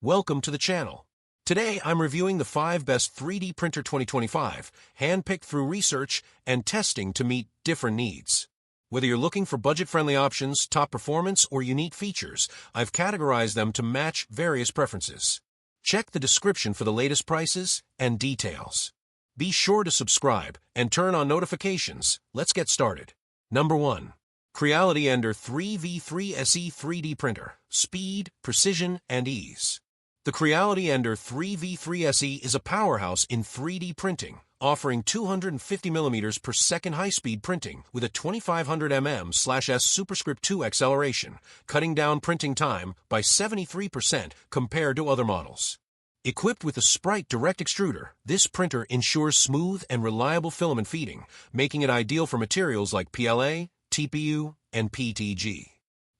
Welcome to the channel. Today I'm reviewing the 5 best 3D printer 2025, handpicked through research and testing to meet different needs. Whether you're looking for budget-friendly options, top performance, or unique features, I've categorized them to match various preferences. Check the description for the latest prices and details. Be sure to subscribe and turn on notifications. Let's get started. Number 1. Creality Ender 3v3 SE 3D Printer. Speed, precision, and ease. The Creality Ender 3v3 SE is a powerhouse in 3D printing, offering 250mm per second high-speed printing with a 2500mm/s superscript 2 acceleration, cutting down printing time by 73% compared to other models. Equipped with a Sprite direct extruder, this printer ensures smooth and reliable filament feeding, making it ideal for materials like PLA, TPU, and PETG.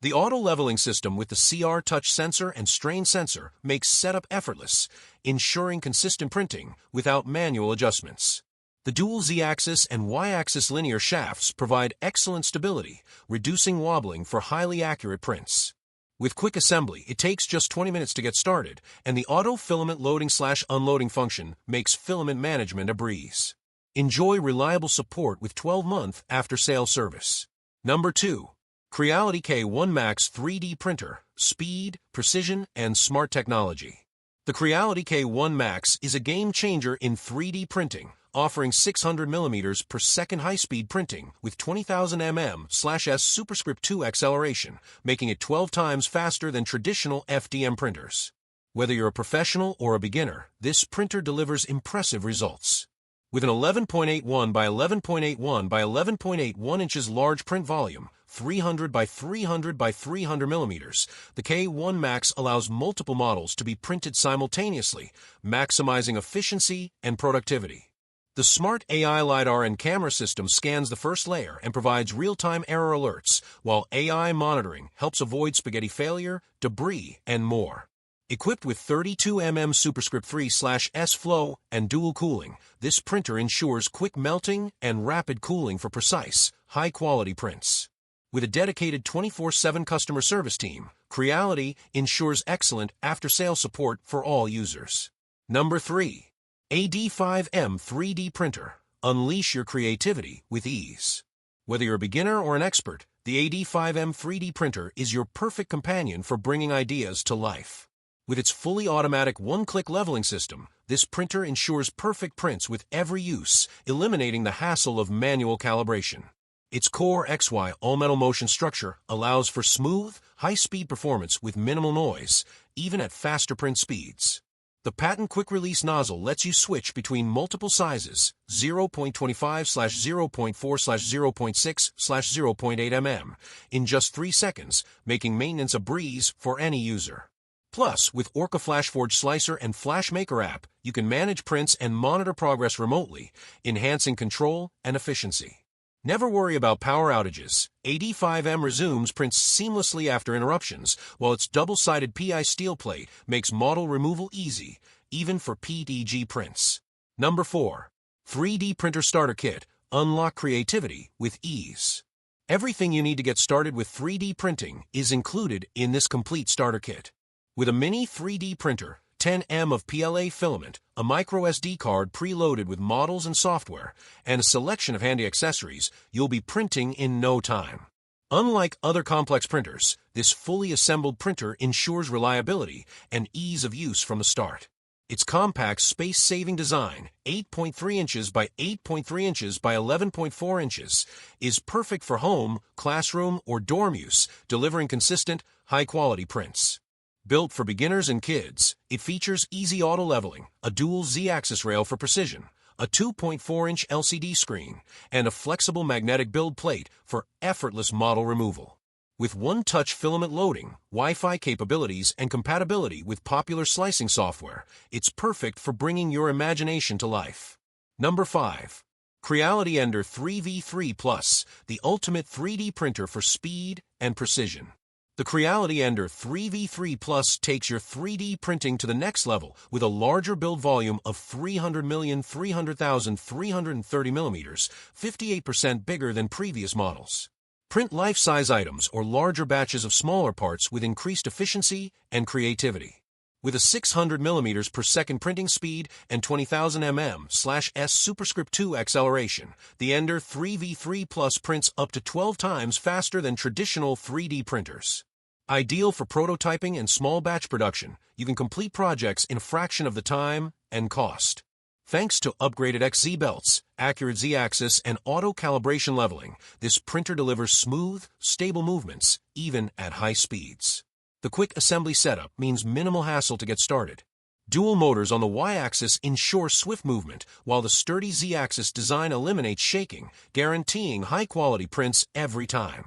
The auto-leveling system with the CR touch sensor and strain sensor makes setup effortless, ensuring consistent printing without manual adjustments. The dual Z-axis and Y-axis linear shafts provide excellent stability, reducing wobbling for highly accurate prints. With quick assembly, it takes just 20 minutes to get started, and the auto-filament loading/unloading function makes filament management a breeze. Enjoy reliable support with 12-month after-sale service. Number 2. Creality K1 Max 3D Printer. Speed, precision, and smart technology. The Creality K1 Max is a game-changer in 3D printing, offering 600mm per second high-speed printing with 20,000mm/s superscript 2 acceleration, making it 12 times faster than traditional FDM printers. Whether you're a professional or a beginner, this printer delivers impressive results. With an 11.81 by 11.81 by 11.81 inches large print volume, 300 by 300 by 300 millimeters, the K1 Max allows multiple models to be printed simultaneously, maximizing efficiency and productivity. The smart AI LiDAR and camera system scans the first layer and provides real-time error alerts, while AI monitoring helps avoid spaghetti failure, debris, and more. Equipped with 32mm superscript 3/s flow and dual cooling, this printer ensures quick melting and rapid cooling for precise, high-quality prints. With a dedicated 24/7 customer service team, Creality ensures excellent after-sale support for all users. Number 3. AD5M 3D Printer. Unleash your creativity with ease. Whether you're a beginner or an expert, the AD5M 3D Printer is your perfect companion for bringing ideas to life. With its fully automatic one-click leveling system, this printer ensures perfect prints with every use, eliminating the hassle of manual calibration. Its Core XY all-metal motion structure allows for smooth, high-speed performance with minimal noise, even at faster print speeds. The patent quick-release nozzle lets you switch between multiple sizes, 0.25/0.4/0.6/0.8 mm, in just 3 seconds, making maintenance a breeze for any user. Plus, with Orca FlashForge Slicer and FlashMaker app, you can manage prints and monitor progress remotely, enhancing control and efficiency. Never worry about power outages. AD5M resumes prints seamlessly after interruptions, while its double-sided PI steel plate makes model removal easy, even for PETG prints. Number 4. 3D Printer Starter Kit. Unlock creativity with ease. Everything you need to get started with 3D printing is included in this complete starter kit. With a mini 3D printer, 10mm of PLA filament, a micro SD card preloaded with models and software, and a selection of handy accessories, you'll be printing in no time. Unlike other complex printers, this fully assembled printer ensures reliability and ease of use from the start. Its compact, space-saving design, 8.3 inches by 8.3 inches by 11.4 inches, is perfect for home, classroom, or dorm use, delivering consistent, high-quality prints. Built for beginners and kids, it features easy auto-leveling, a dual Z-axis rail for precision, a 2.4-inch LCD screen, and a flexible magnetic build plate for effortless model removal. With one-touch filament loading, Wi-Fi capabilities, and compatibility with popular slicing software, it's perfect for bringing your imagination to life. Number 5. Creality Ender 3v3 Plus, the ultimate 3D printer for speed and precision. The Creality Ender 3v3 Plus takes your 3D printing to the next level with a larger build volume of 300,300,330mm, 58% bigger than previous models. Print life-size items or larger batches of smaller parts with increased efficiency and creativity. With a 600 millimeters per second printing speed and 20,000 mm/s superscript 2 acceleration, the Ender 3v3 Plus prints up to 12 times faster than traditional 3D printers. Ideal for prototyping and small batch production, you can complete projects in a fraction of the time and cost. Thanks to upgraded XZ belts, accurate Z-axis, and auto-calibration leveling, this printer delivers smooth, stable movements, even at high speeds. The quick assembly setup means minimal hassle to get started. Dual motors on the Y-axis ensure swift movement, while the sturdy Z-axis design eliminates shaking, guaranteeing high-quality prints every time.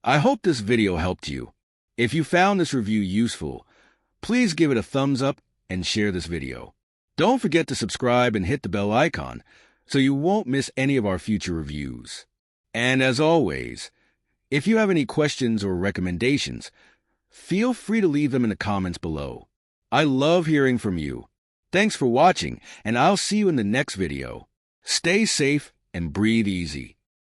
I hope this video helped you. If you found this review useful, please give it a thumbs up and share this video. Don't forget to subscribe and hit the bell icon so you won't miss any of our future reviews. And as always, if you have any questions or recommendations, feel free to leave them in the comments below. I love hearing from you. Thanks for watching, and I'll see you in the next video. Stay safe and breathe easy.